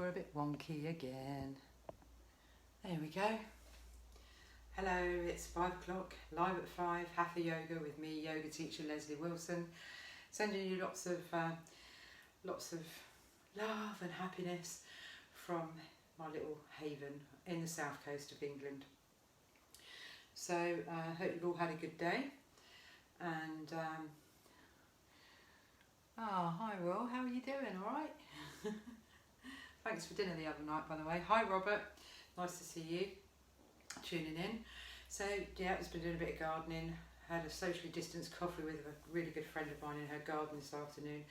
we're a bit wonky again. There we go. Hello, it's 5 o'clock, live at 5, Hatha Yoga with me, yoga teacher Lesley Wilson, sending you lots of love and happiness from my little haven in the south coast of England. So I hope you've all had a good day. And hi Will, how are you doing? All right? Thanks for dinner the other night, by the way. Hi Robert, nice to see you tuning in. So yeah, I've been doing a bit of gardening. Had a socially distanced coffee with a really good friend of mine in her garden this afternoon.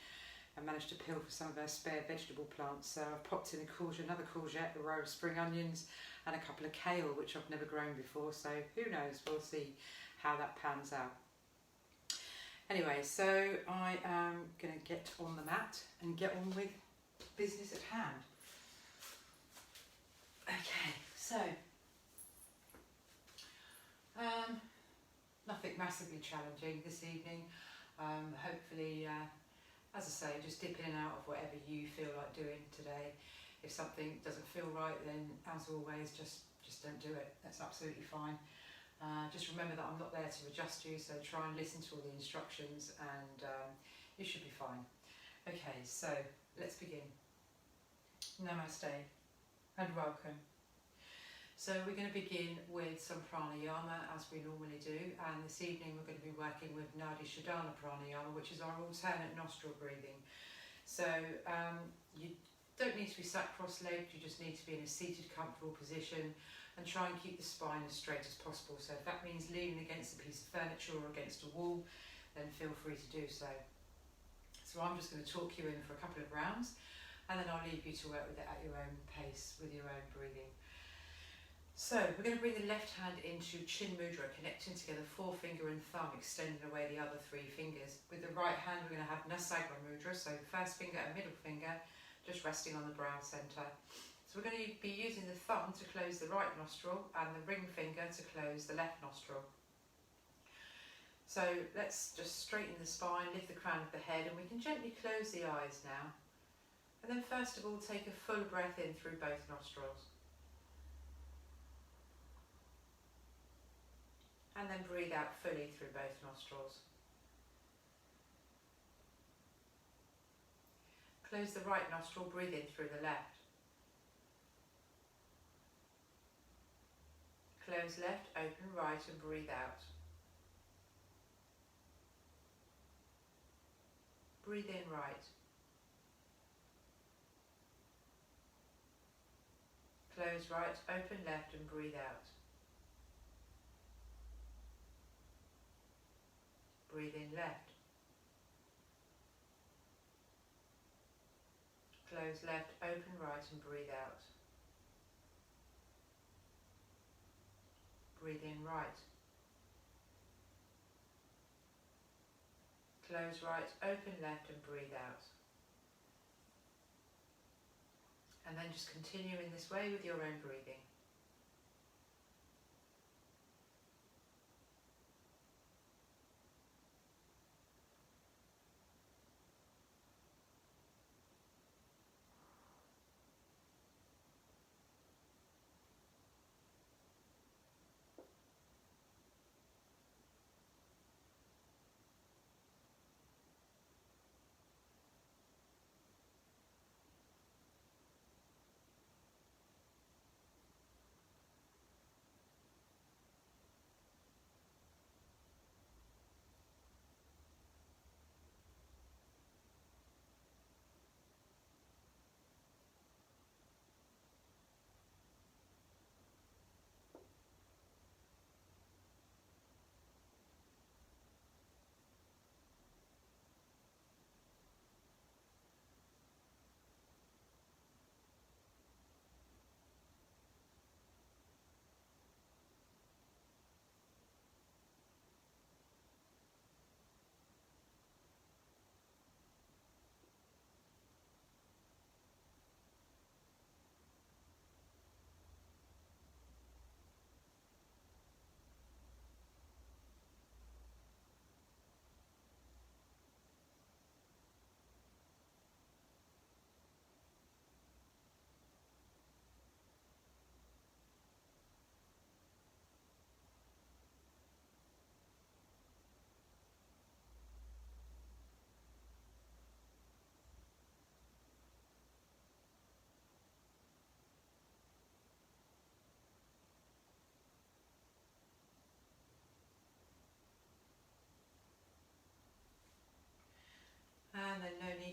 I managed to peel for some of her spare vegetable plants. So I've popped in another courgette, a row of spring onions, and a couple of kale, which I've never grown before. So who knows? We'll see how that pans out. Anyway, so I am going to get on the mat and get on with business at hand. Okay, so nothing massively challenging this evening. Hopefully, as I say, just dip in and out of whatever you feel like doing today. If something doesn't feel right, then as always, just don't do it. That's absolutely fine. Just remember that I'm not there to adjust you, so try and listen to all the instructions and you should be fine. Okay, so let's begin. Namaste and welcome. So we're going to begin with some pranayama as we normally do, and this evening we're going to be working with Nadi Shodhana pranayama, which is our alternate nostril breathing. So you don't need to be sat cross-legged, you just need to be in a seated comfortable position and try and keep the spine as straight as possible. So if that means leaning against a piece of furniture or against a wall, then feel free to do so. So I'm just going to talk you in for a couple of rounds, and then I'll leave you to work with it at your own pace, with your own breathing. So we're going to bring the left hand into chin mudra, connecting together forefinger and thumb, extending away the other three fingers. With the right hand we're going to have nasagra mudra, so first finger and middle finger just resting on the brow centre. So we're going to be using the thumb to close the right nostril and the ring finger to close the left nostril. So let's just straighten the spine, lift the crown of the head, and we can gently close the eyes now. And then first of all, take a full breath in through both nostrils. And then breathe out fully through both nostrils. Close the right nostril, breathe in through the left. Close left, open right, and breathe out. Breathe in right. Close right, open left, and breathe out. Breathe in left. Close left, open right, and breathe out. Breathe in right. Close right, open left, and breathe out. And then just continue in this way with your own breathing.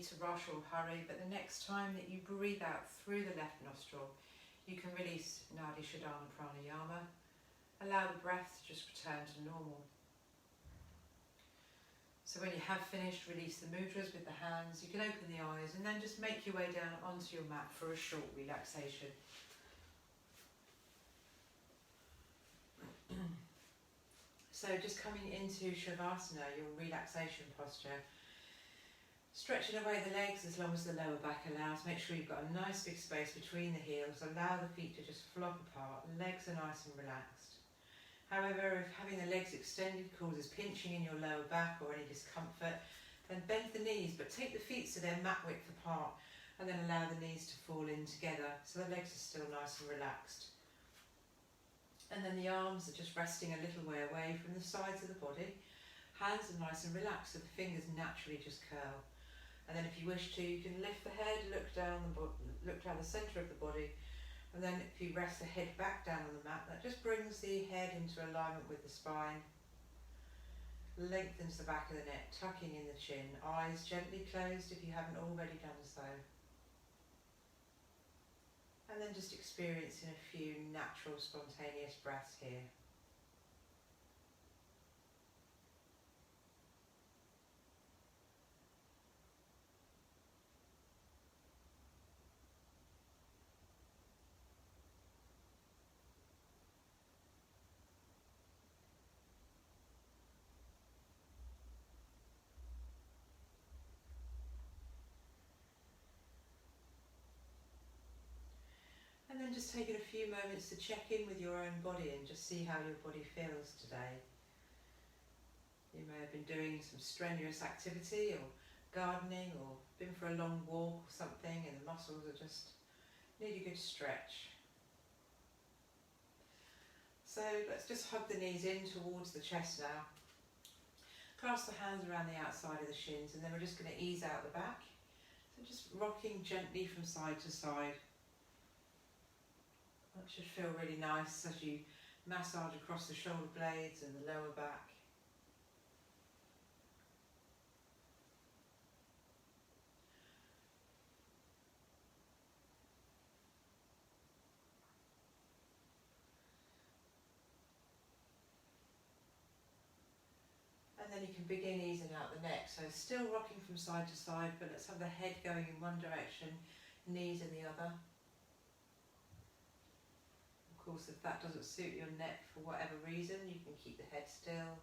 need to rush or hurry, but the next time that you breathe out through the left nostril, you can release Nadi Shodhana pranayama. Allow the breath to just return to normal. So when you have finished, release the mudras with the hands. You can open the eyes and then just make your way down onto your mat for a short relaxation. So just coming into Shavasana, your relaxation posture. Stretching away the legs as long as the lower back allows. Make sure you've got a nice big space between the heels. Allow the feet to just flop apart. Legs are nice and relaxed. However, if having the legs extended causes pinching in your lower back or any discomfort, then bend the knees, but take the feet so they're mat width apart, and then allow the knees to fall in together so the legs are still nice and relaxed. And then the arms are just resting a little way away from the sides of the body. Hands are nice and relaxed, so the fingers naturally just curl. And then if you wish to, you can lift the head, look down the centre of the body. And then if you rest the head back down on the mat, that just brings the head into alignment with the spine. Lengthens the back of the neck, tucking in the chin. Eyes gently closed if you haven't already done so. And then just experiencing a few natural, spontaneous breaths here. And then just taking a few moments to check in with your own body and just see how your body feels today. You may have been doing some strenuous activity or gardening or been for a long walk or something and the muscles are just need a good stretch. So let's just hug the knees in towards the chest now. Clasp the hands around the outside of the shins, and then we're just going to ease out the back. So just rocking gently from side to side. That should feel really nice as you massage across the shoulder blades and the lower back. And then you can begin easing out the neck. So still rocking from side to side, but let's have the head going in one direction, knees in the other. Of course, if that doesn't suit your neck for whatever reason, you can keep the head still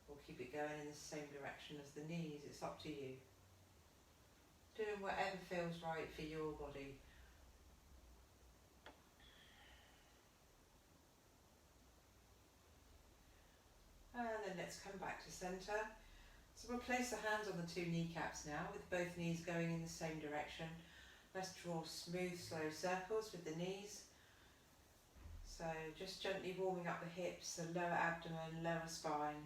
or keep it going in the same direction as the knees. It's up to you. Doing whatever feels right for your body. And then let's come back to centre. So we'll place the hands on the two kneecaps now with both knees going in the same direction. Let's draw smooth, slow circles with the knees. So just gently warming up the hips, the lower abdomen, lower spine.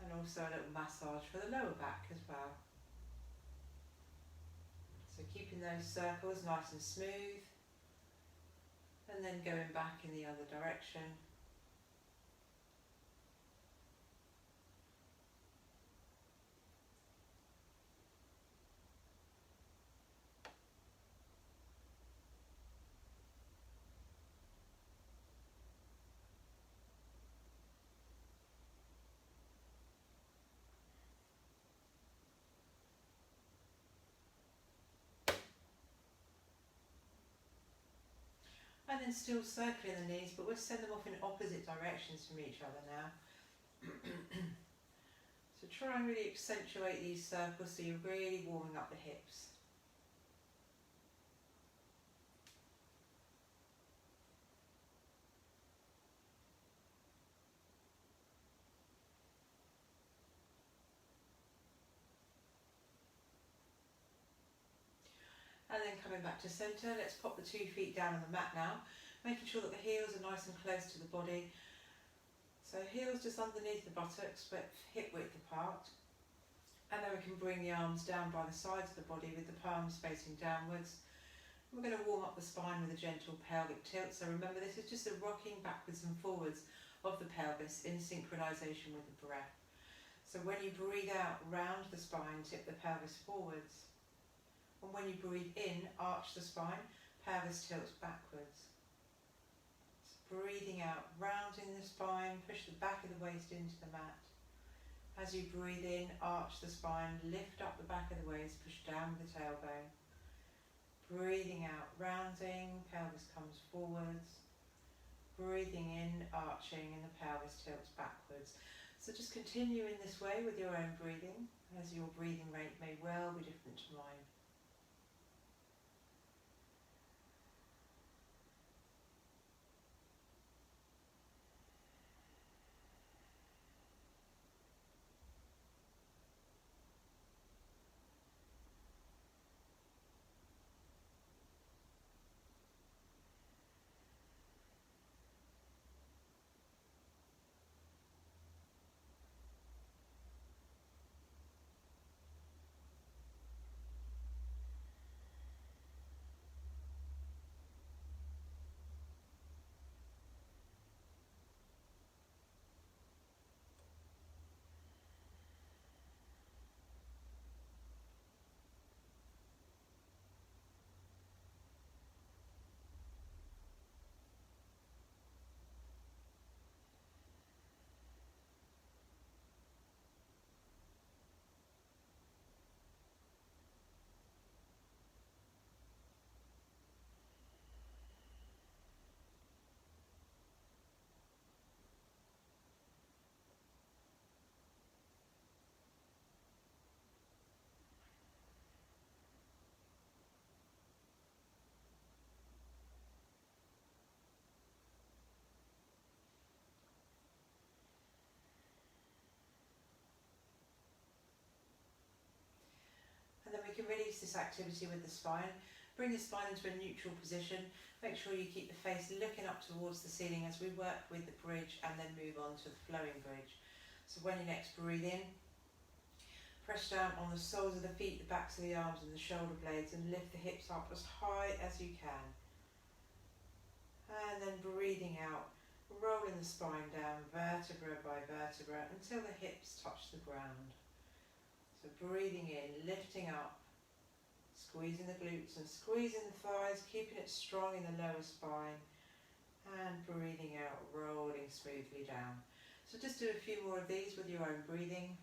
And also a little massage for the lower back as well. So keeping those circles nice and smooth. And then going back in the other direction. And then still circling the knees, but we'll send them off in opposite directions from each other now. So try and really accentuate these circles so you're really warming up the hips. And then coming back to centre, let's pop the 2 feet down on the mat now, making sure that the heels are nice and close to the body. So heels just underneath the buttocks, but hip width apart. And then we can bring the arms down by the sides of the body with the palms facing downwards. We're going to warm up the spine with a gentle pelvic tilt. So remember, this is just a rocking backwards and forwards of the pelvis in synchronisation with the breath. So when you breathe out, round the spine, tip the pelvis forwards. And when you breathe in, arch the spine, pelvis tilts backwards. So breathing out, rounding the spine, push the back of the waist into the mat. As you breathe in, arch the spine, lift up the back of the waist, push down with the tailbone. Breathing out, rounding, pelvis comes forwards. Breathing in, arching, and the pelvis tilts backwards. So just continue in this way with your own breathing, as your breathing rate may well be different to mine. And then we can release this activity with the spine. Bring the spine into a neutral position. Make sure you keep the face looking up towards the ceiling as we work with the bridge and then move on to the flowing bridge. So when you next breathe in, press down on the soles of the feet, the backs of the arms and the shoulder blades, and lift the hips up as high as you can. And then breathing out, rolling the spine down vertebra by vertebra until the hips touch the ground. So breathing in, lifting up, squeezing the glutes and squeezing the thighs, keeping it strong in the lower spine, and breathing out, rolling smoothly down. So just do a few more of these with your own breathing.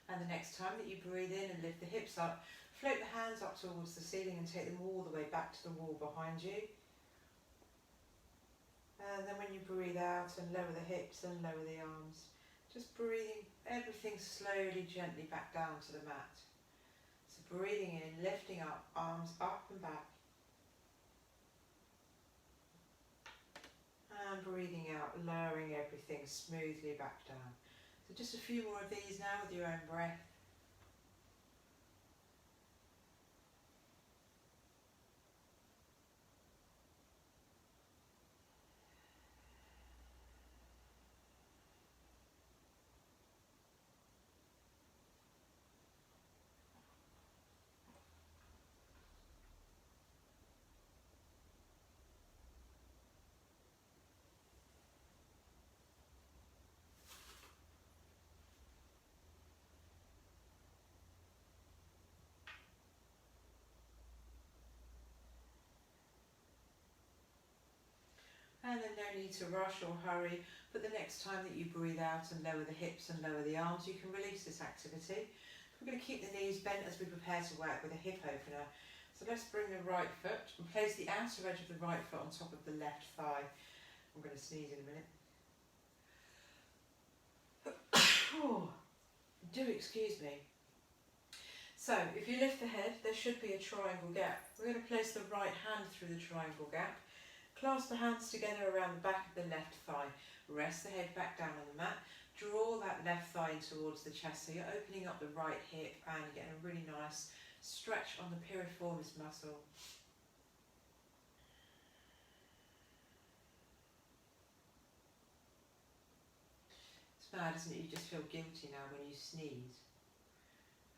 And the next time that you breathe in and lift the hips up, float the hands up towards the ceiling and take them all the way back to the wall behind you. And then when you breathe out and lower the hips and lower the arms, just breathing everything slowly, gently back down to the mat. So breathing in, lifting up, arms up and back. And breathing out, lowering everything smoothly back down. So just a few more of these now with your own breath. And then no need to rush or hurry, but the next time that you breathe out and lower the hips and lower the arms, you can release this activity. We're going to keep the knees bent as we prepare to work with a hip opener. So let's bring the right foot and place the outer edge of the right foot on top of the left thigh. I'm going to sneeze in a minute. Do excuse me. So, if you lift the head, there should be a triangle gap. We're going to place the right hand through the triangle gap. Clasp the hands together around the back of the left thigh. Rest the head back down on the mat. Draw that left thigh in towards the chest. So you're opening up the right hip and getting a really nice stretch on the piriformis muscle. It's mad, isn't it? You just feel guilty now when you sneeze.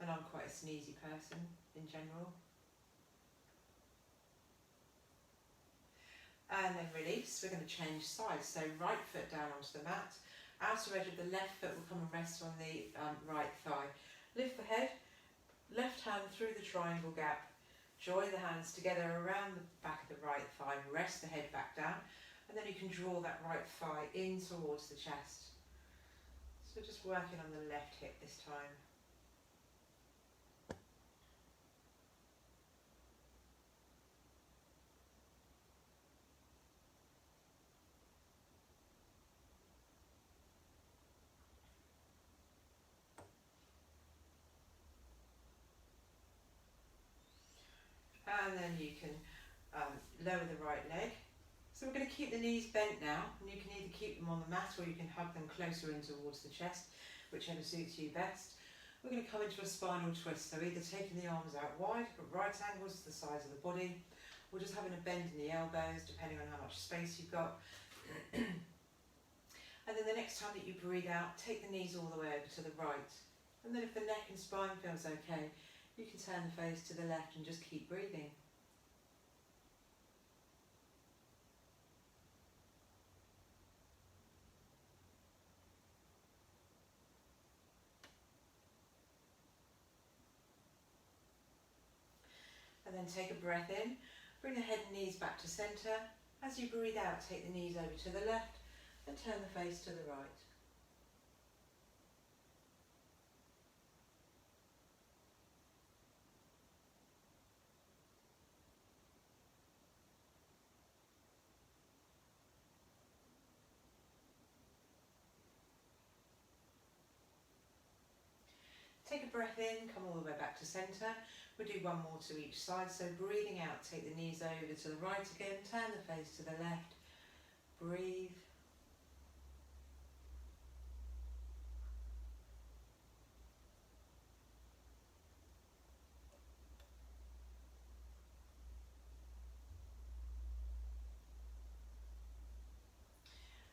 And I'm quite a sneezy person in general. And then release. We're going to change sides. So right foot down onto the mat. Outer edge of the left foot will come and rest on the right thigh. Lift the head. Left hand through the triangle gap. Join the hands together around the back of the right thigh. Rest the head back down. And then you can draw that right thigh in towards the chest. So just working on the left hip this time. And then you can lower the right leg. So we're going to keep the knees bent now, and you can either keep them on the mat or you can hug them closer in towards the chest, whichever suits you best. We're going to come into a spinal twist, so either taking the arms out wide at right angles to the sides of the body, or just having a bend in the elbows depending on how much space you've got. And then the next time that you breathe out, take the knees all the way over to the right. And then if the neck and spine feels okay, you can turn the face to the left and just keep breathing. And then take a breath in, bring the head and knees back to centre. As you breathe out, take the knees over to the left and turn the face to the right. Take a breath in, come all the way back to centre. We'll do one more to each side. So breathing out, take the knees over to the right again, turn the face to the left, breathe.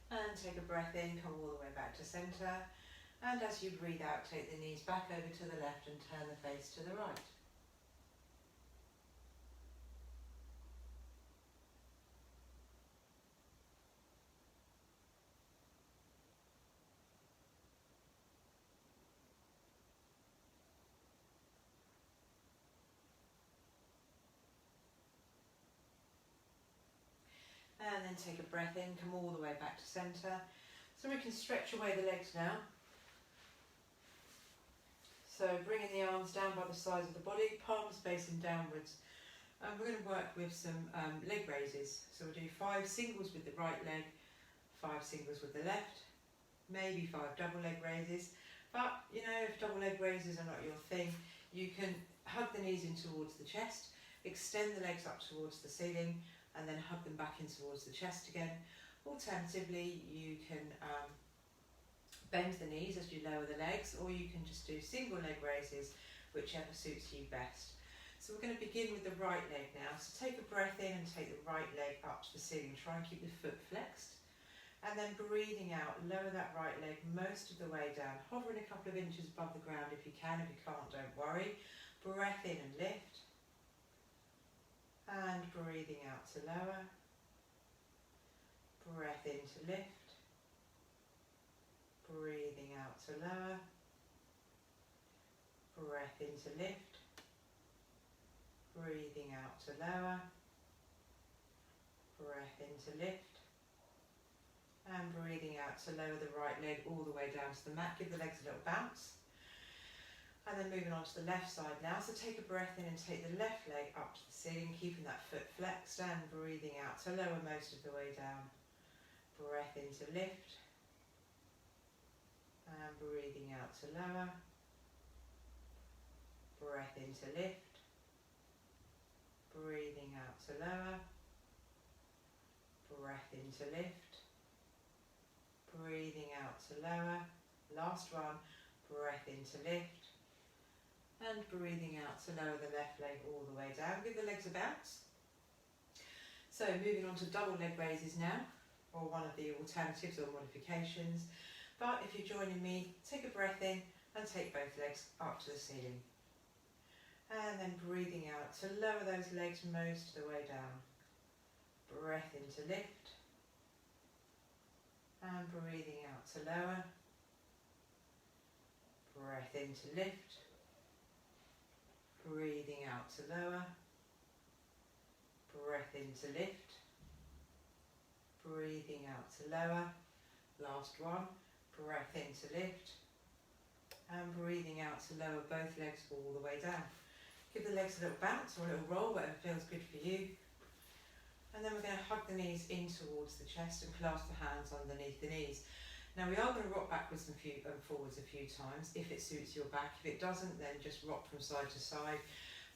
And take a breath in, come all the way back to centre. And as you breathe out, take the knees back over to the left and turn the face to the right. And then take a breath in, come all the way back to centre. So we can stretch away the legs now. So bringing the arms down by the sides of the body, palms facing downwards. And we're going to work with some leg raises. So we'll do 5 singles with the right leg, 5 singles with the left, maybe 5 double leg raises. But, you know, if double leg raises are not your thing, you can hug the knees in towards the chest, extend the legs up towards the ceiling, and then hug them back in towards the chest again. Alternatively, you can bend the knees as you lower the legs, or you can just do single leg raises, whichever suits you best. So we're going to begin with the right leg now. So take a breath in and take the right leg up to the ceiling. Try and keep the foot flexed. And then breathing out, lower that right leg most of the way down, hovering a couple of inches above the ground if you can. If you can't, don't worry. Breath in and lift. And breathing out to lower. Breath in to lift. Breathing out to lower. Breath in to lift. Breathing out to lower. Breath in to lift. And breathing out to lower the right leg all the way down to the mat. Give the legs a little bounce. And then moving on to the left side now. So take a breath in and take the left leg up to the ceiling, keeping that foot flexed, and breathing out to lower most of the way down. Breath in to lift. And breathing out to lower. breath in to lift, breathing out to lower, breath in to lift, breathing out to lower. Last one, breath in to lift, and breathing out to lower the left leg all the way down. Give the legs a bounce. So moving on to double leg raises now, or one of the alternatives or modifications. But if you're joining me, take a breath in and take both legs up to the ceiling. And then breathing out to lower those legs most of the way down. Breath in to lift, and breathing out to lower. Breath in to lift, breathing out to lower. Breath in to lift, breathing out to lower. Last one, breath in to lift, and breathing out to lower both legs all the way down. Give the legs a little bounce or a little roll, whatever feels good for you. And then we're going to hug the knees in towards the chest and clasp the hands underneath the knees. Now we are going to rock backwards and forwards a few times if it suits your back. If it doesn't, then just rock from side to side.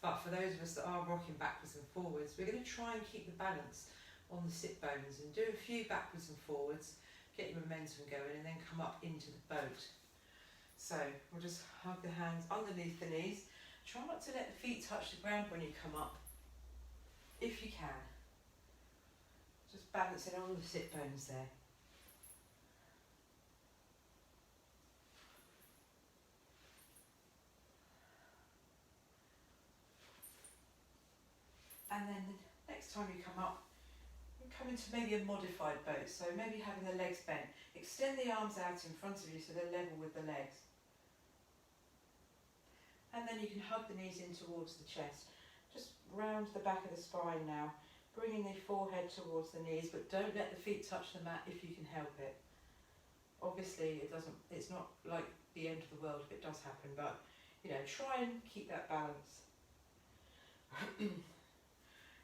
But for those of us that are rocking backwards and forwards, we're going to try and keep the balance on the sit bones and do a few backwards and forwards, get your momentum going, and then come up into the boat. So we'll just hug the hands underneath the knees. Try not to let the feet touch the ground when you come up, if you can. Just balancing on the sit bones there. And then the next time you come up, you come into maybe a modified boat. So maybe having the legs bent. Extend the arms out in front of you so they're level with the legs. And then you can hug the knees in towards the chest. Just round the back of the spine now, bringing the forehead towards the knees, but don't let the feet touch the mat if you can help it. Obviously it's not like the end of the world if it does happen, but you know, try and keep that balance.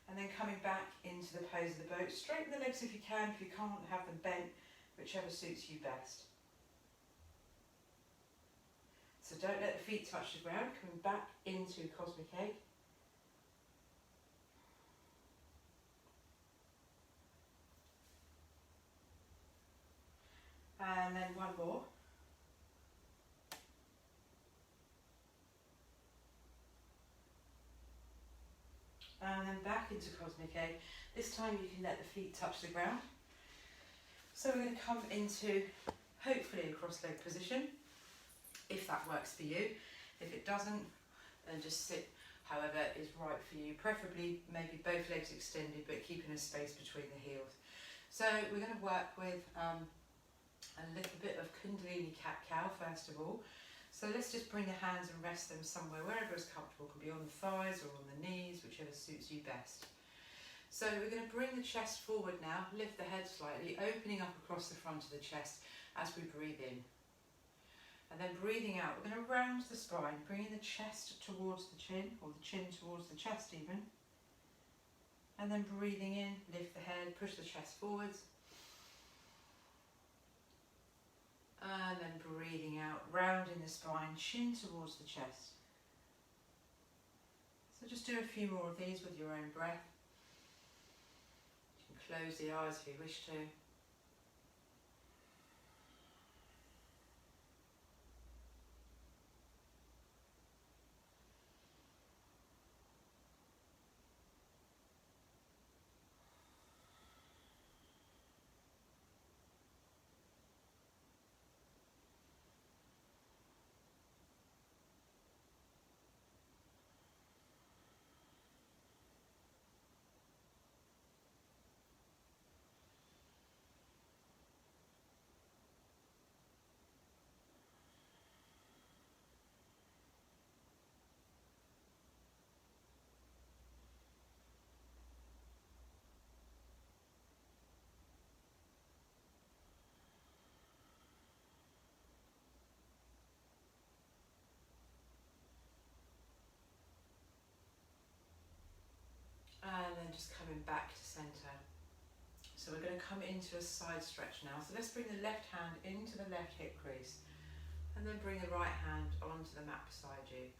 And then coming back into the pose of the boat, straighten the legs if you can. If you can't, have them bent, whichever suits you best. So don't let the feet touch the ground, coming back into Cosmic Egg. And then one more. And then back into Cosmic Egg. This time you can let the feet touch the ground. So we're going to come into, hopefully, a cross-leg position, if that works for you. If it doesn't, then just sit however is right for you. Preferably maybe both legs extended, but keeping a space between the heels. So we're going to work with a little bit of Kundalini Cat-Cow first of all. So let's just bring the hands and rest them somewhere, wherever is comfortable. Could be on the thighs or on the knees, whichever suits you best. So we're going to bring the chest forward now, lift the head slightly, opening up across the front of the chest as we breathe in. And then breathing out, we're going to round the spine, bringing the chest towards the chin, or the chin towards the chest even. And then breathing in, lift the head, push the chest forwards. And then breathing out, rounding the spine, chin towards the chest. So just do a few more of these with your own breath. You can close the eyes if you wish to. And then just coming back to centre. So we're going to come into a side stretch now. So let's bring the left hand into the left hip crease. And then bring the right hand onto the mat beside you.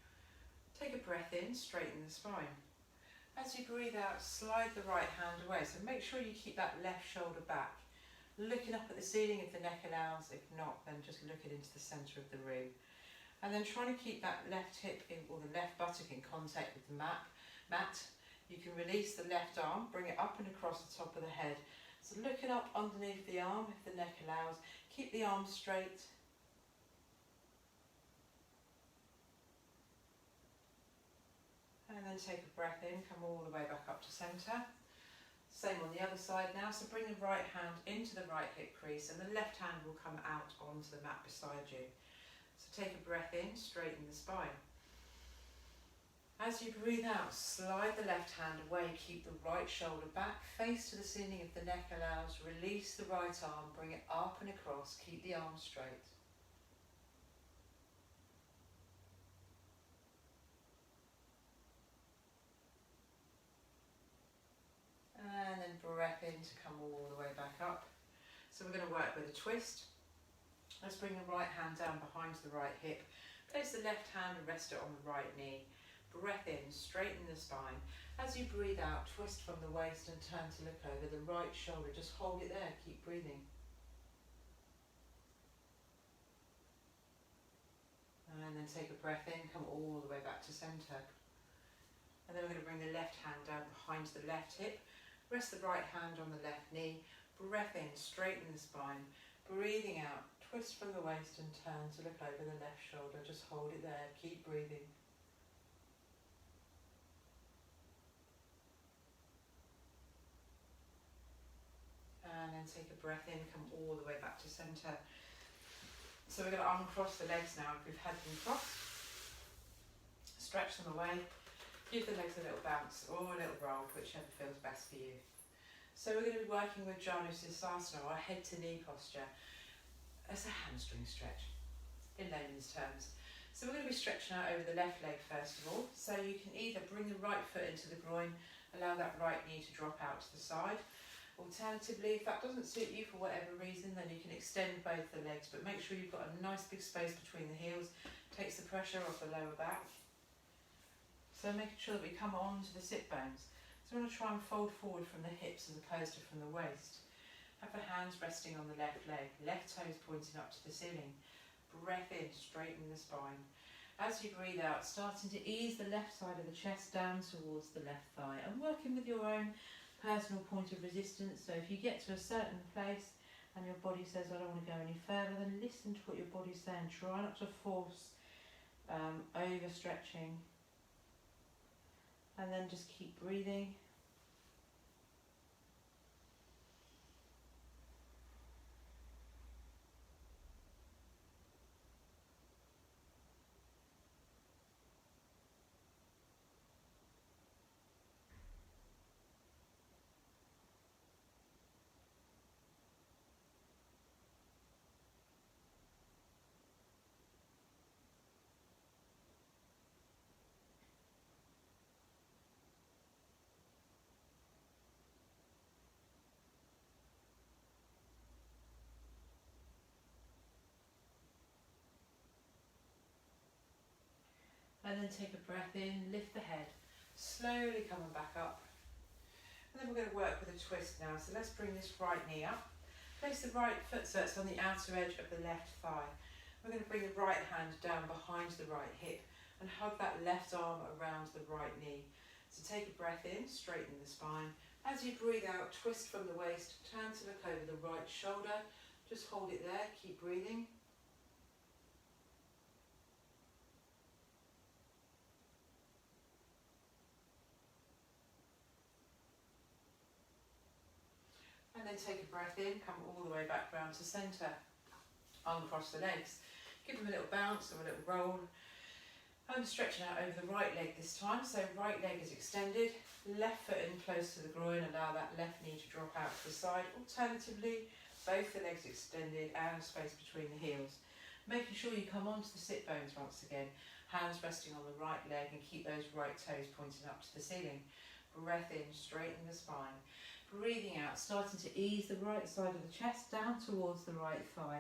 Take a breath in, straighten the spine. As you breathe out, slide the right hand away. So make sure you keep that left shoulder back. Looking up at the ceiling if the neck allows. If not, then just looking into the centre of the room. And then trying to keep that left hip or the left buttock in contact with the mat. You can release the left arm, bring it up and across the top of the head. So looking up underneath the arm if the neck allows. Keep the arm straight. And then take a breath in, come all the way back up to centre. Same on the other side now, so bring the right hand into the right hip crease and the left hand will come out onto the mat beside you. So take a breath in, straighten the spine. As you breathe out, slide the left hand away, keep the right shoulder back, face to the ceiling if the neck allows, release the right arm, bring it up and across, keep the arm straight. And then breath in to come all the way back up. So we're going to work with a twist. Let's bring the right hand down behind the right hip. Place the left hand and rest it on the right knee. Breath in, straighten the spine. As you breathe out, twist from the waist and turn to look over the right shoulder. Just hold it there, keep breathing. And then take a breath in, come all the way back to centre. And then we're going to bring the left hand down behind the left hip. Rest the right hand on the left knee. Breath in, straighten the spine. Breathing out, twist from the waist and turn to look over the left shoulder. Just hold it there, keep breathing. And then take a breath in, come all the way back to centre. So we're going to uncross the legs now. We've had them crossed. Stretch them away. Give the legs a little bounce or a little roll, whichever feels best for you. So we're going to be working with Janusirsasana, our head to knee posture. It's a hamstring stretch, in layman's terms. So we're going to be stretching out over the left leg first of all. So you can either bring the right foot into the groin, allow that right knee to drop out to the side. Alternatively, if that doesn't suit you for whatever reason, then you can extend both the legs, but make sure you've got a nice big space between the heels. Takes the pressure off the lower back. So making sure that we come onto the sit bones. So we want to try and fold forward from the hips as opposed to from the waist. Have the hands resting on the left leg, left toes pointing up to the ceiling. Breath in, straighten the spine. As you breathe out, starting to ease the left side of the chest down towards the left thigh and working with your own personal point of resistance. So if you get to a certain place and your body says, I don't want to go any further, then listen to what your body's saying. Try not to force overstretching. And then just keep breathing. And then take a breath in, lift the head, slowly coming back up. And then we're going to work with a twist now. So let's bring this right knee up. Place the right foot so it's on the outer edge of the left thigh. We're going to bring the right hand down behind the right hip and hug that left arm around the right knee. So take a breath in, straighten the spine. As you breathe out, twist from the waist, turn to look over the right shoulder. Just hold it there, keep breathing. And then take a breath in, come all the way back round to centre. Uncross the legs. Give them a little bounce or a little roll. I'm stretching out over the right leg this time. So right leg is extended. Left foot in close to the groin. Allow that left knee to drop out to the side. Alternatively, both the legs extended and space between the heels. Making sure you come onto the sit bones once again. Hands resting on the right leg and keep those right toes pointing up to the ceiling. Breath in, straighten the spine. Breathing out, starting to ease the right side of the chest down towards the right thigh.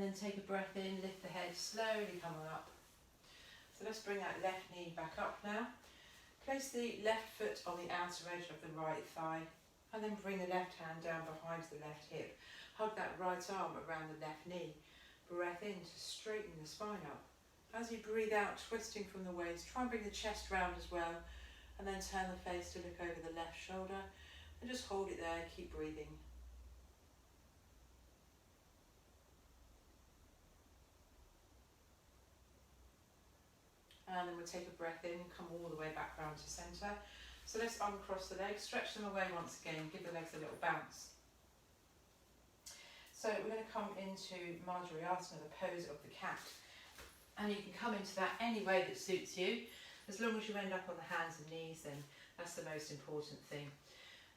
then take a breath in, lift the head, slowly come on up. So let's bring that left knee back up now. Place the left foot on the outer edge of the right thigh, and then bring the left hand down behind the left hip. Hug that right arm around the left knee. Breath in to straighten the spine up. As you breathe out, twisting from the waist, try and bring the chest round as well, and then turn the face to look over the left shoulder, and just hold it there, keep breathing. And then we'll take a breath in, come all the way back round to centre. So let's uncross the legs, stretch them away once again, give the legs a little bounce. So we're going to come into Madhyasana, the pose of the cat. And you can come into that any way that suits you. As long as you end up on the hands and knees, then that's the most important thing.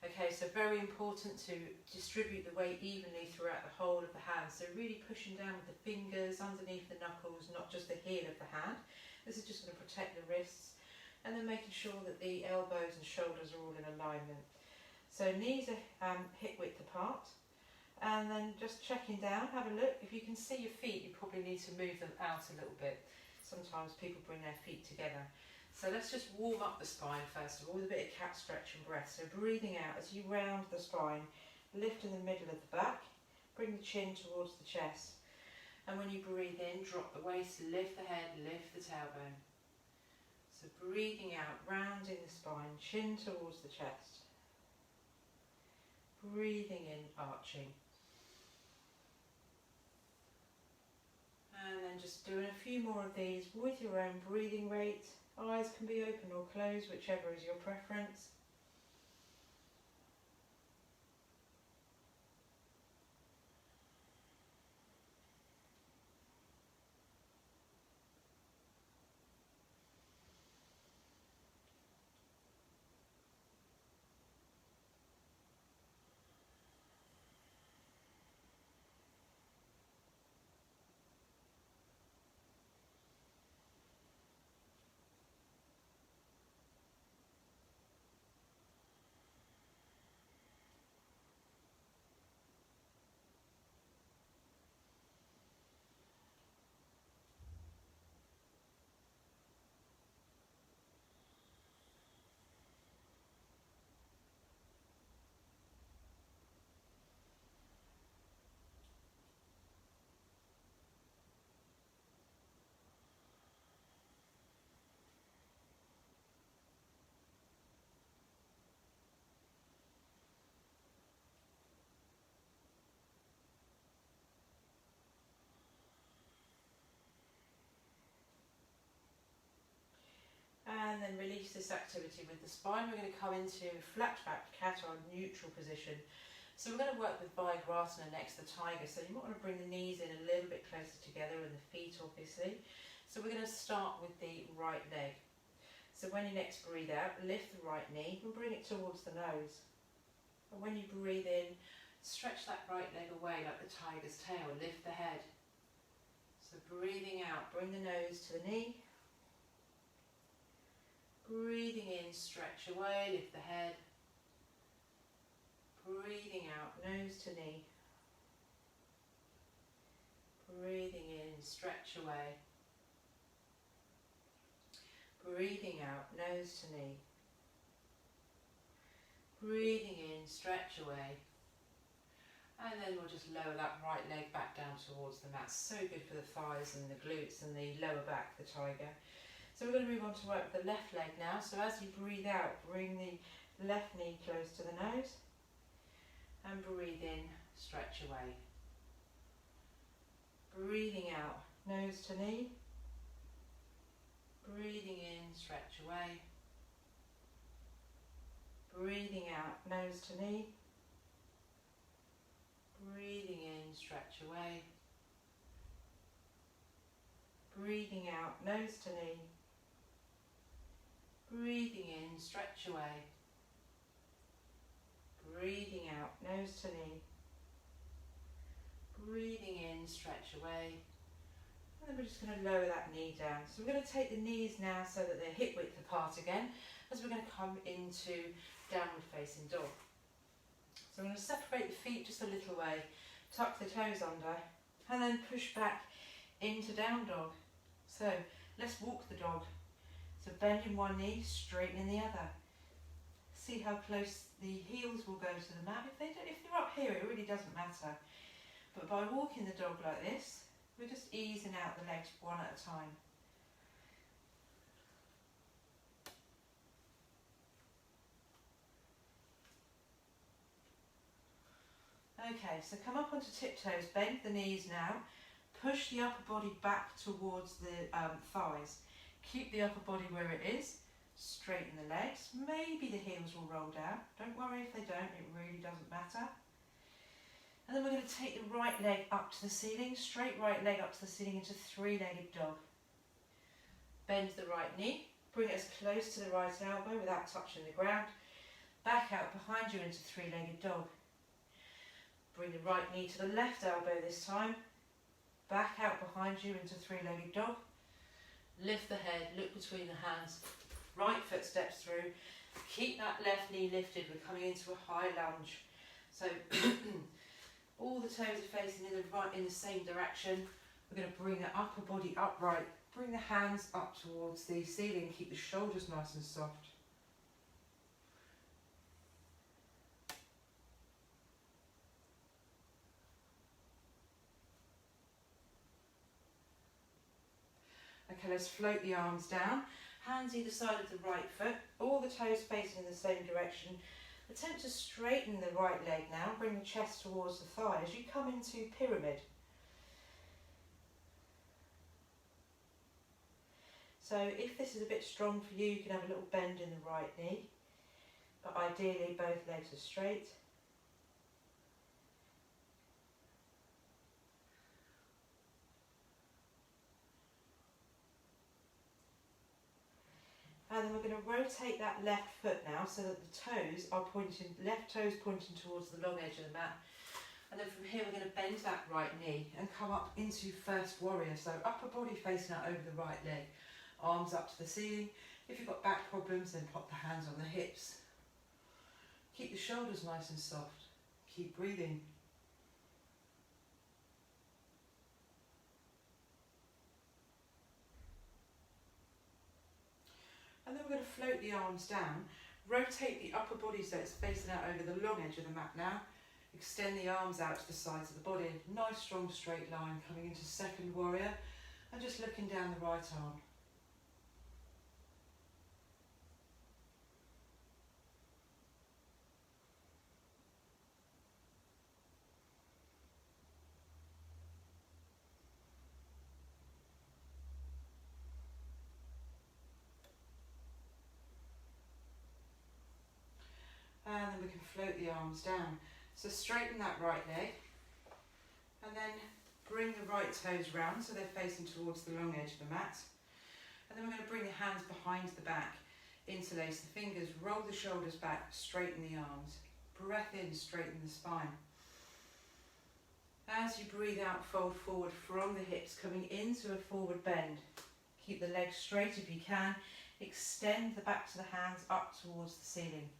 Okay, so very important to distribute the weight evenly throughout the whole of the hand. So really pushing down with the fingers underneath the knuckles, not just the heel of the hand. This is just going to protect the wrists, and then making sure that the elbows and shoulders are all in alignment. So knees are hip width apart, and then just checking down, have a look. If you can see your feet, you probably need to move them out a little bit. Sometimes people bring their feet together. So let's just warm up the spine first of all with a bit of cat stretch and breath. So breathing out as you round the spine, lift in the middle of the back, bring the chin towards the chest. And when you breathe in, drop the waist, lift the head, lift the tailbone. So breathing out, rounding the spine, chin towards the chest. Breathing in, arching. And then just doing a few more of these with your own breathing rate. Eyes can be open or closed, whichever is your preference. And then release this activity with the spine. We're going to come into flat back cat or neutral position. So we're going to work with Virasana next, the tiger. So you might want to bring the knees in a little bit closer together and the feet obviously. So we're going to start with the right leg. So when you next breathe out, lift the right knee and bring it towards the nose. And when you breathe in, stretch that right leg away like the tiger's tail, lift the head. So breathing out, bring the nose to the knee. Breathing in, stretch away, lift the head. Breathing out, nose to knee. Breathing in, stretch away. Breathing out, nose to knee. Breathing in, stretch away. And then we'll just lower that right leg back down towards the mat. So good for the thighs and the glutes and the lower back, the tiger. So we're going to move on to work with the left leg now. So as you breathe out, bring the left knee close to the nose. And breathe in, stretch away. Breathing out, nose to knee. Breathing in, stretch away. Breathing out, nose to knee. Breathing in, stretch away. Breathing out, nose to knee. Breathing in, stretch away. Breathing out, nose to knee. Breathing in, stretch away. And then we're just going to lower that knee down. So we're going to take the knees now so that they're hip width apart again, as we're going to come into downward facing dog. So I'm going to separate the feet just a little way, tuck the toes under, And then push back into down dog. So let's walk the dog. So bending one knee, straightening the other. See how close the heels will go to the mat. If they're up here, it really doesn't matter. But by walking the dog like this, we're just easing out the legs one at a time. Okay, so come up onto tiptoes, bend the knees now, push the upper body back towards the thighs. Keep the upper body where it is, straighten the legs, maybe the heels will roll down, don't worry if they don't, it really doesn't matter. And then we're going to take the right leg up to the ceiling, straight right leg up to the ceiling into three-legged dog. Bend the right knee, bring it as close to the right elbow without touching the ground, back out behind you into three-legged dog. Bring the right knee to the left elbow this time, back out behind you into three-legged dog. Lift the head, look between the hands, right foot steps through, keep that left knee lifted, we're coming into a high lunge. So all the toes are facing in the same direction. We're going to bring the upper body upright, bring the hands up towards the ceiling, keep the shoulders nice and soft. Okay, let's float the arms down, hands either side of the right foot, all the toes facing in the same direction. Attempt to straighten the right leg now, bring the chest towards the thigh as you come into pyramid. So if this is a bit strong for you, you can have a little bend in the right knee, but ideally both legs are straight. And then we're going to rotate that left foot now so that the toes are pointing, left toes pointing towards the long edge of the mat. And then from here we're going to bend that right knee and come up into first warrior. So upper body facing out over the right leg, arms up to the ceiling. If you've got back problems, then pop the hands on the hips. Keep the shoulders nice and soft. Keep breathing. And then we're going to float the arms down, rotate the upper body so it's facing out over the long edge of the mat now. Extend the arms out to the sides of the body. Nice strong straight line coming into second warrior and just looking down the right arm. And then we can float the arms down. So straighten that right leg and then bring the right toes round so they're facing towards the long edge of the mat. And then we're going to bring the hands behind the back, interlace the fingers, roll the shoulders back, straighten the arms. Breath in, straighten the spine. As you breathe out, fold forward from the hips, coming into a forward bend. Keep the legs straight if you can. Extend the back to the hands up towards the ceiling.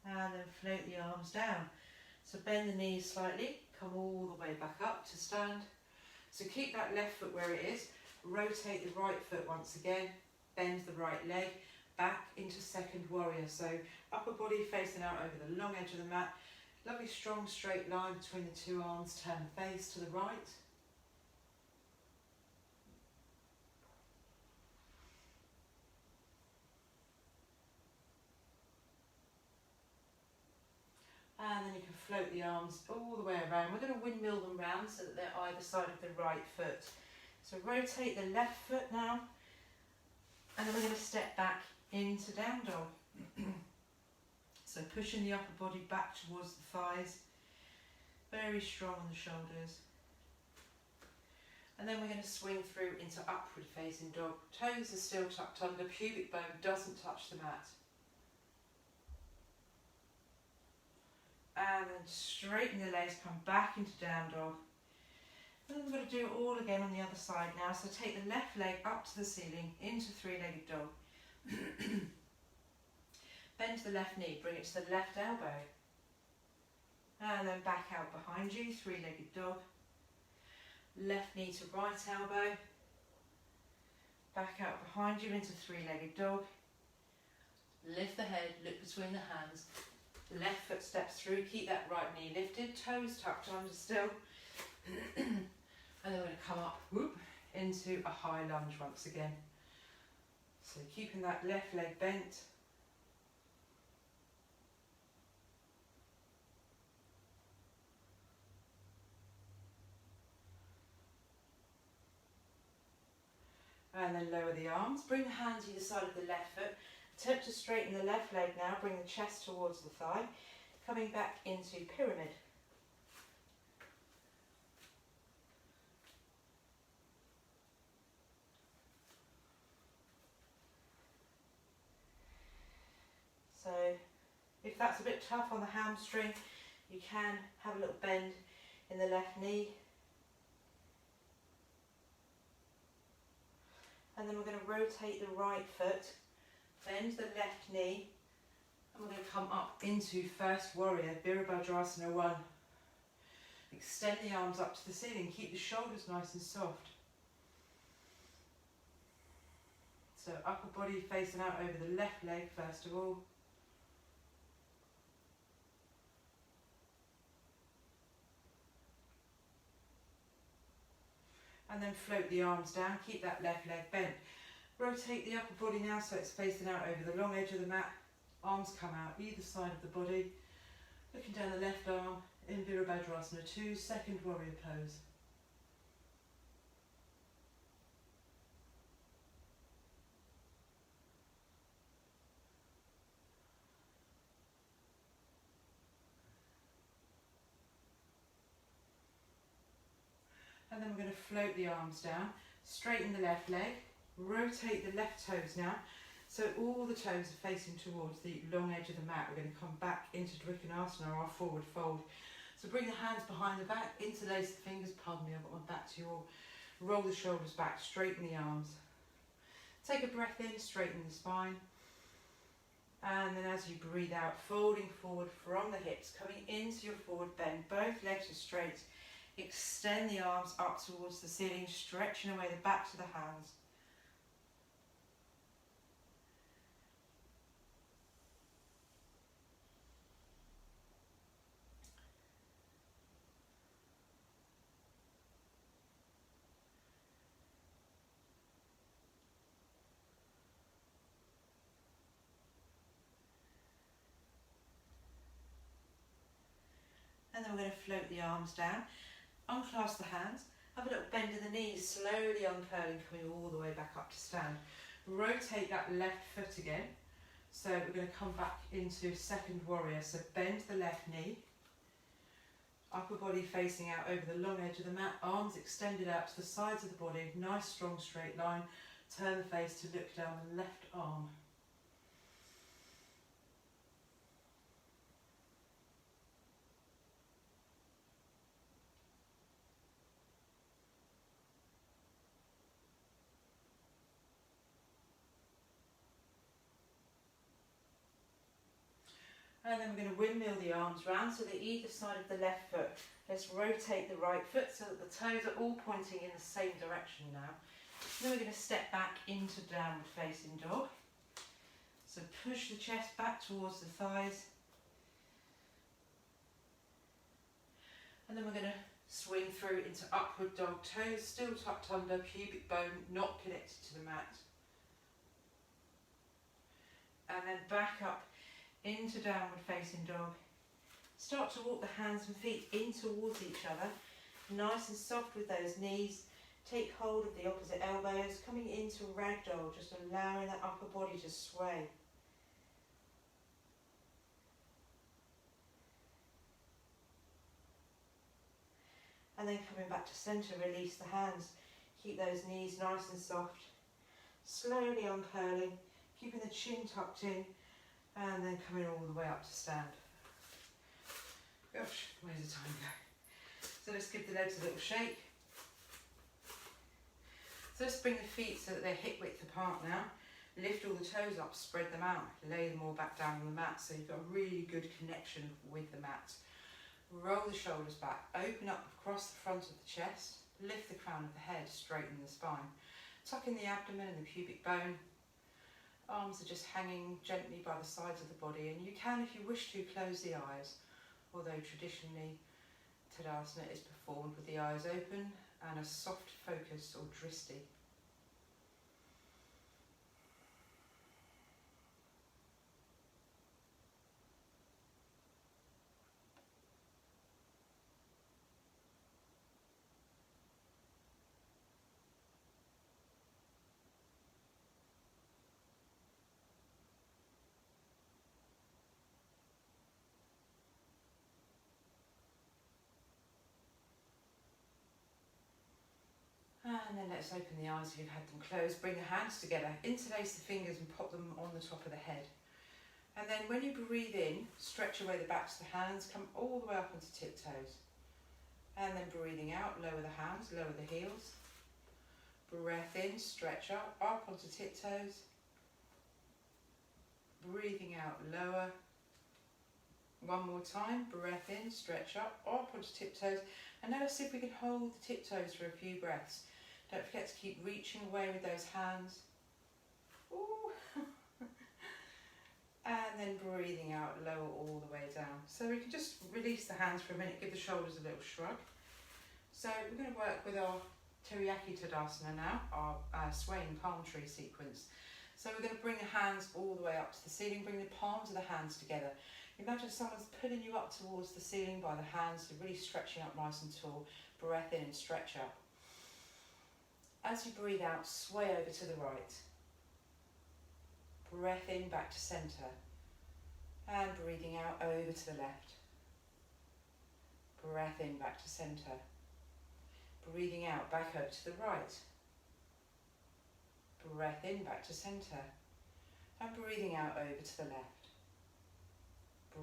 And then float the arms down. So bend the knees slightly, come all the way back up to stand. So keep that left foot where it is, rotate the right foot once again, bend the right leg, back into second warrior. So upper body facing out over the long edge of the mat. Lovely strong straight line between the two arms, turn face to the right. And then you can float the arms all the way around. We're going to windmill them round so that they're either side of the right foot. So rotate the left foot now. And then we're going to step back into down dog. So pushing the upper body back towards the thighs. Very strong on the shoulders. And then we're going to swing through into upward facing dog. Toes are still tucked under, pubic bone doesn't touch the mat. straighten the legs, come back into down dog. And then we're going to do it all again on the other side now. So take the left leg up to the ceiling, into three-legged dog. Bend to the left knee, bring it to the left elbow. And then back out behind you, three-legged dog. Left knee to right elbow. Back out behind you into three-legged dog. Lift the head, look between the hands. Left foot steps through, keep that right knee lifted, toes tucked under still. And then we're going to come up into a high lunge once again. So keeping that left leg bent. And then lower the arms, bring the hands either side of the left foot. Attempt to straighten the left leg now, bring the chest towards the thigh. Coming back into pyramid. So if that's a bit tough on the hamstring, you can have a little bend in the left knee. And then we're going to rotate the right foot, bend the left knee, and we're going to come up into first warrior, Virabhadrasana 1. Extend the arms up to the ceiling, keep the shoulders nice and soft. So upper body facing out over the left leg first of all. And then float the arms down, keep that left leg bent. Rotate the upper body now so it's facing out over the long edge of the mat. Arms come out either side of the body. Looking down the left arm in Virabhadrasana 2, second warrior pose. And then we're going to float the arms down, straighten the left leg, rotate the left toes now, so all the toes are facing towards the long edge of the mat. We're going to come back into Dvikonasana, our forward fold. So bring the hands behind the back, interlace the fingers, pardon me, I've got my back to your, roll the shoulders back, straighten the arms. Take a breath in, straighten the spine. And then as you breathe out, folding forward from the hips, coming into your forward bend, both legs are straight. Extend the arms up towards the ceiling, stretching away the back to the hands. And then we're going to float the arms down. Unclasp the hands, have a little bend in the knees, slowly uncurling, coming all the way back up to stand. Rotate that left foot again. So we're going to come back into second warrior. So bend the left knee, upper body facing out over the long edge of the mat, arms extended out to the sides of the body, nice strong straight line. Turn the face to look down the left arm. And then we're going to windmill the arms round so that either side of the left foot. Let's rotate the right foot so that the toes are all pointing in the same direction now. Then we're going to step back into downward facing dog. So push the chest back towards the thighs. And then we're going to swing through into upward dog, toes still tucked under, pubic bone not connected to the mat. And then back up into downward facing dog. Start to walk the hands and feet in towards each other, nice and soft with those knees. Take hold of the opposite elbows, coming into ragdoll, just allowing that upper body to sway. And then coming back to centre, release the hands. Keep those knees nice and soft. Slowly uncurling, keeping the chin tucked in, and then coming all the way up to stand. Gosh, where's the time go? So let's give the legs a little shake. So let's bring the feet so that they're hip width apart now. Lift all the toes up, spread them out, lay them all back down on the mat so you've got a really good connection with the mat. Roll the shoulders back, open up across the front of the chest, lift the crown of the head, straighten the spine. Tuck in the abdomen and the pubic bone. Arms are just hanging gently by the sides of the body, and you can, if you wish to, close the eyes, although traditionally Tadasana is performed with the eyes open and a soft focus or dristi. And then let's open the eyes if you've had them closed. Bring the hands together, interlace the fingers and pop them on the top of the head. And then when you breathe in, stretch away the backs of the hands, come all the way up onto tiptoes. And then breathing out, lower the hands, lower the heels. Breath in, stretch up onto tiptoes. Breathing out, lower. One more time, breath in, stretch up onto tiptoes. And now let's see if we can hold the tiptoes for a few breaths. Don't forget to keep reaching away with those hands. Ooh. And then breathing out, lower all the way down. So we can just release the hands for a minute, give the shoulders a little shrug. So we're going to work with our Teriyaki Tadasana now, our swaying palm tree sequence. So we're going to bring the hands all the way up to the ceiling, bring the palms of the hands together. Imagine someone's pulling you up towards the ceiling by the hands, so really stretching up nice and tall. Breath in and stretch up. As you breathe out, sway over to the right. Breath in, back to centre. And breathing out, over to the left. Breath in, back to centre. Breathing out, back over to the right. Breath in, back to centre. And breathing out, over to the left.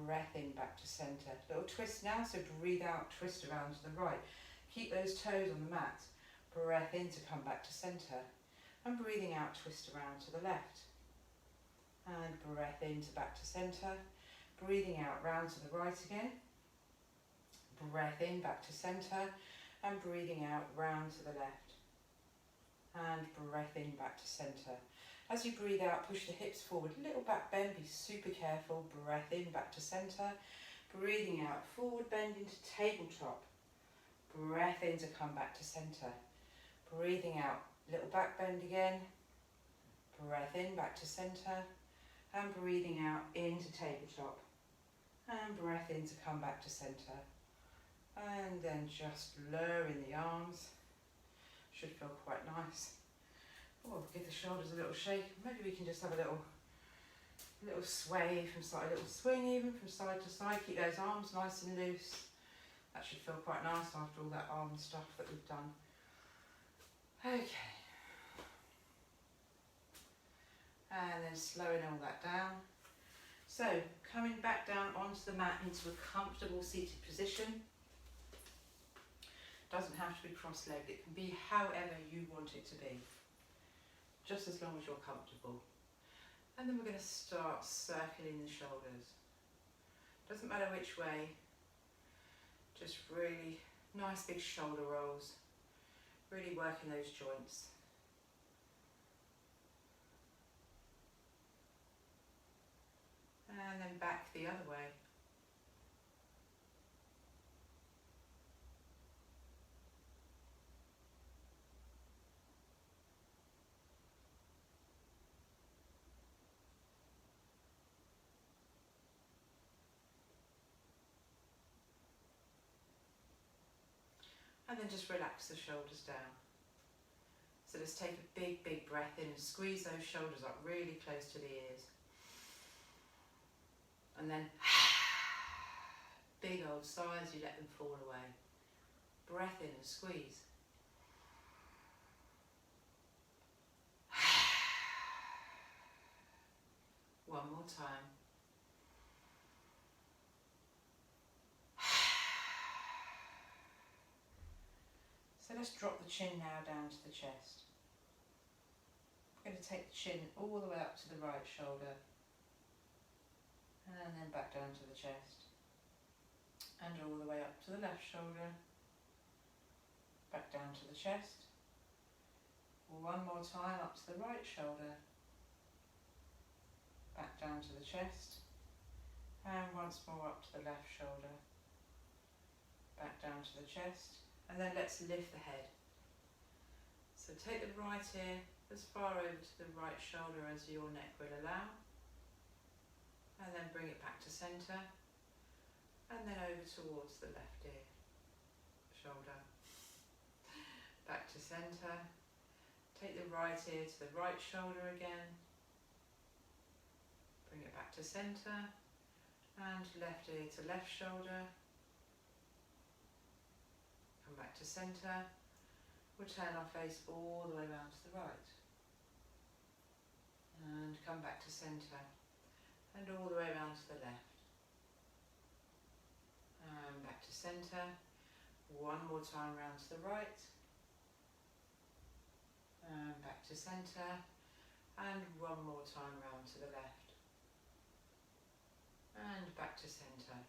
Breath in, back to centre. Little twist now, so breathe out, twist around to the right. Keep those toes on the mat. Breath in to come back to centre. And breathing out, twist around to the left. And breath in to back to centre. Breathing out, round to the right again. Breath in, back to centre. And breathing out, round to the left. And breath in, back to centre. As you breathe out, push the hips forward, little back bend, be super careful. Breath in, back to centre. Breathing out, forward bend into tabletop. Breath in to come back to centre. Breathing out, little back bend again. Breath in, back to centre. And breathing out into tabletop. And breath in to come back to centre. And then just lower in the arms. Should feel quite nice. Oh, give the shoulders a little shake. Maybe we can just have a little sway from side, a little swing even from side to side. Keep those arms nice and loose. That should feel quite nice after all that arm stuff that we've done. Okay. And then slowing all that down. So, coming back down onto the mat into a comfortable seated position. Doesn't have to be cross-legged. It can be however you want it to be. Just as long as you're comfortable. And then we're going to start circling the shoulders. Doesn't matter which way. Just really nice big shoulder rolls. Really working those joints. And then back the other way. And then just relax the shoulders down. So let's take a big, big breath in and squeeze those shoulders up really close to the ears. And then big old sighs, you let them fall away. Breath in and squeeze. One more time. let's drop the chin now down to the chest. I'm going to take the chin all the way up to the right shoulder and then back down to the chest and all the way up to the left shoulder, back down to the chest. One more time up to the right shoulder, back down to the chest, and once more up to the left shoulder, back down to the chest, and then let's lift the head. So take the right ear as far over to the right shoulder as your neck will allow, and then bring it back to centre, and then over towards the left ear, shoulder, back to centre. Take the right ear to the right shoulder again, bring it back to centre, and left ear to left shoulder, come back to centre. We'll turn our face all the way round to the right, and come back to centre, and all the way round to the left, and back to centre. One more time round to the right, and back to centre, and one more time round to the left, and back to centre.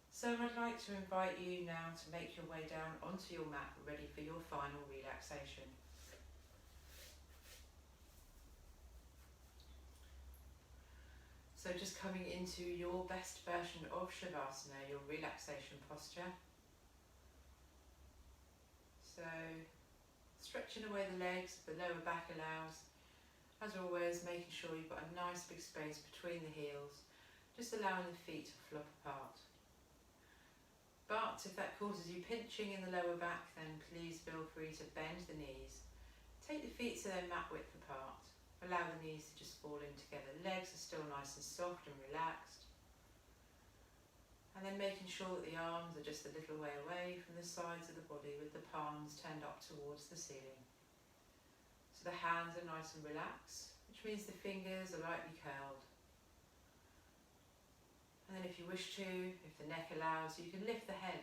So I'd like to invite you now to make your way down onto your mat, ready for your final relaxation. So just coming into your best version of Shavasana, your relaxation posture. So stretching away the legs, the lower back allows. As always, making sure you've got a nice big space between the heels, just allowing the feet to flop apart. But if that causes you pinching in the lower back, then please feel free to bend the knees. Take the feet so they're mat width apart. Allow the knees to just fall in together. The legs are still nice and soft and relaxed. And then making sure that the arms are just a little way away from the sides of the body with the palms turned up towards the ceiling. So the hands are nice and relaxed, which means the fingers are lightly curled. And then if you wish to, if the neck allows, you can lift the head,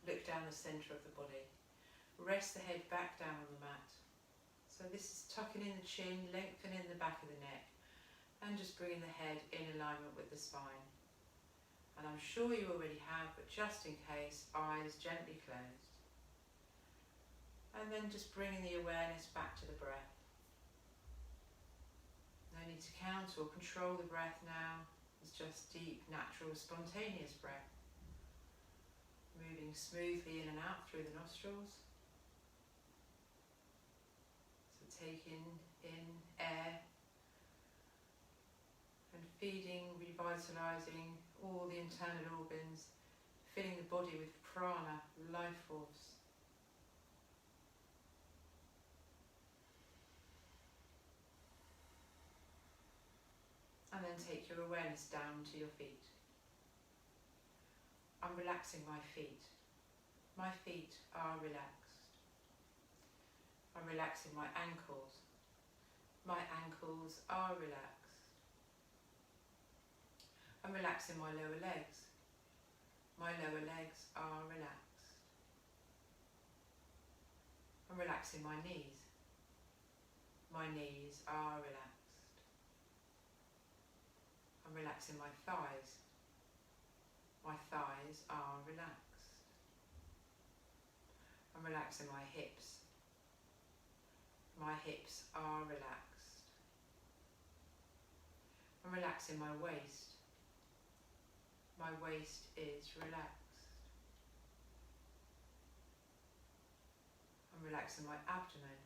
look down the centre of the body. Rest the head back down on the mat. So this is tucking in the chin, lengthening the back of the neck, and just bringing the head in alignment with the spine. And I'm sure you already have, but just in case, eyes gently closed. And then just bringing the awareness back to the breath. No need to count or control the breath now. It's just deep, natural, spontaneous breath. Moving smoothly in and out through the nostrils. So taking in air and feeding, revitalising all the internal organs, filling the body with prana, life force. And then take your awareness down to your feet. I'm relaxing my feet. My feet are relaxed. I'm relaxing my ankles. My ankles are relaxed. I'm relaxing my lower legs. My lower legs are relaxed. I'm relaxing my knees. My knees are relaxed. I'm relaxing my thighs. My thighs are relaxed. I'm relaxing my hips. My hips are relaxed. I'm relaxing my waist. My waist is relaxed. I'm relaxing my abdomen.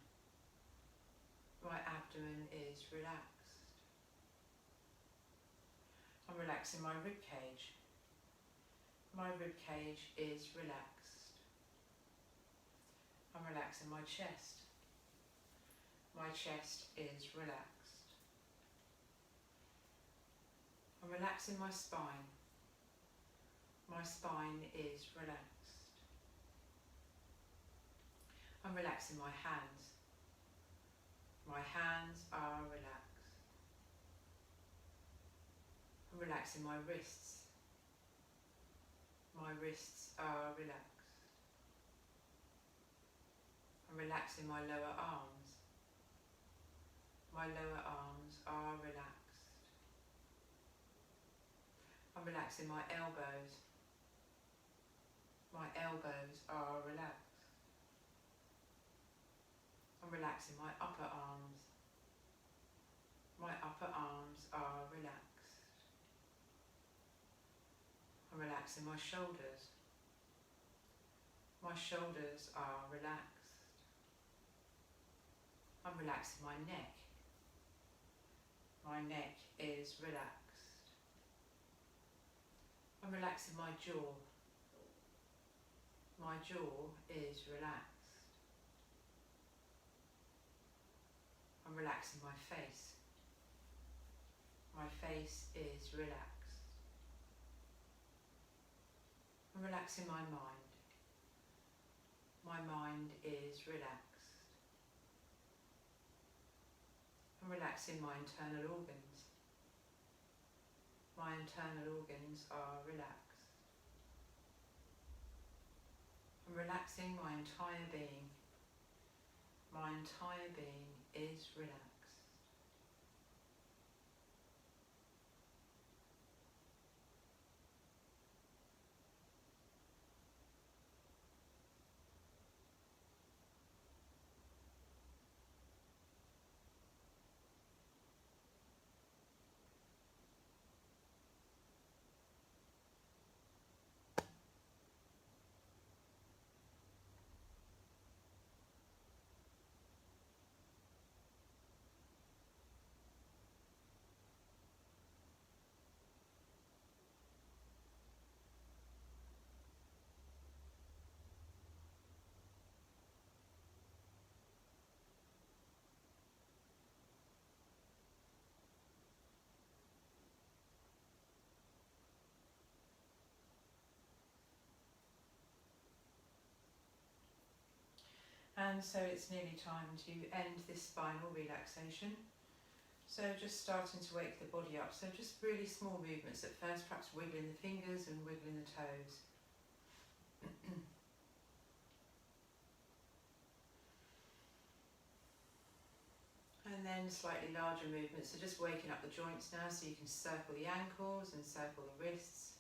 My abdomen is relaxed. I'm relaxing my rib cage. My rib cage is relaxed. I'm relaxing my chest. My chest is relaxed. I'm relaxing my spine. My spine is relaxed. I'm relaxing my hands. My hands are relaxed. I'm relaxing my wrists. My wrists are relaxed. I'm relaxing my lower arms. My lower arms are relaxed. I'm relaxing my elbows. My elbows are relaxed. I'm relaxing my upper arms. My upper arms are relaxed. I'm relaxing my shoulders. My shoulders are relaxed. I'm relaxing my neck. My neck is relaxed. I'm relaxing my jaw. My jaw is relaxed. I'm relaxing my face. My face is relaxed. I'm relaxing my mind. My mind is relaxed. I'm relaxing my internal organs. My internal organs are relaxed. I'm relaxing my entire being. My entire being is relaxed. And so it's nearly time to end this spinal relaxation. So just starting to wake the body up. So just really small movements at first, perhaps wiggling the fingers and wiggling the toes. And then slightly larger movements. So just waking up the joints now, so you can circle the ankles and circle the wrists.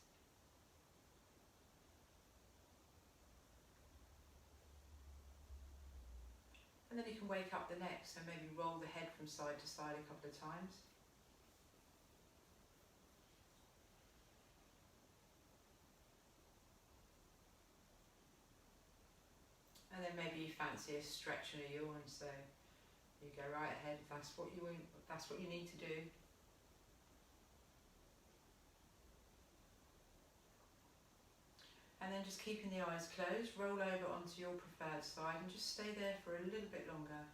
And then you can wake up the neck, so maybe roll the head from side to side a couple of times. And then maybe you fancy a stretch and a yawn, so you go right ahead if that's what you need to do. And then just keeping the eyes closed, roll over onto your preferred side and just stay there for a little bit longer.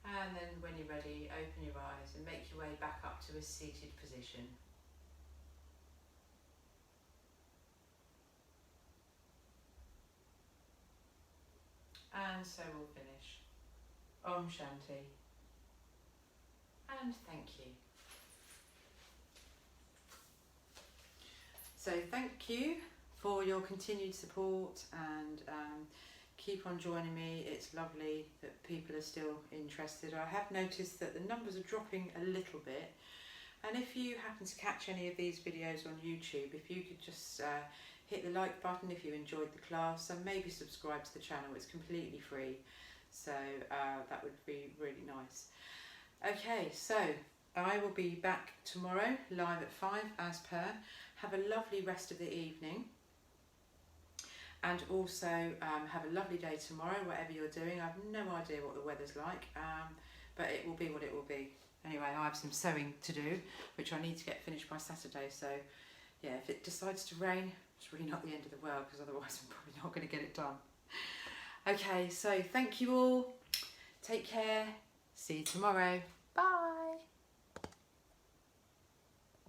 And then when you're ready, open your eyes and make your way back up to a seated position. And so we'll finish. Om Shanti. And thank you. So thank you for your continued support and keep on joining me. It's lovely that people are still interested. I have noticed that the numbers are dropping a little bit. And if you happen to catch any of these videos on YouTube, if you could just hit the like button if you enjoyed the class and maybe subscribe to the channel. It's completely free. So that would be really nice. Okay, so I will be back tomorrow live at 5 as per. Have a lovely rest of the evening. And also have a lovely day tomorrow, whatever you're doing. I have no idea what the weather's like, but it will be what it will be. Anyway, I have some sewing to do, which I need to get finished by Saturday. So yeah, if it decides to rain, it's really not the end of the world, because otherwise I'm probably not going to get it done. Okay, so thank you all. Take care. See you tomorrow. Bye.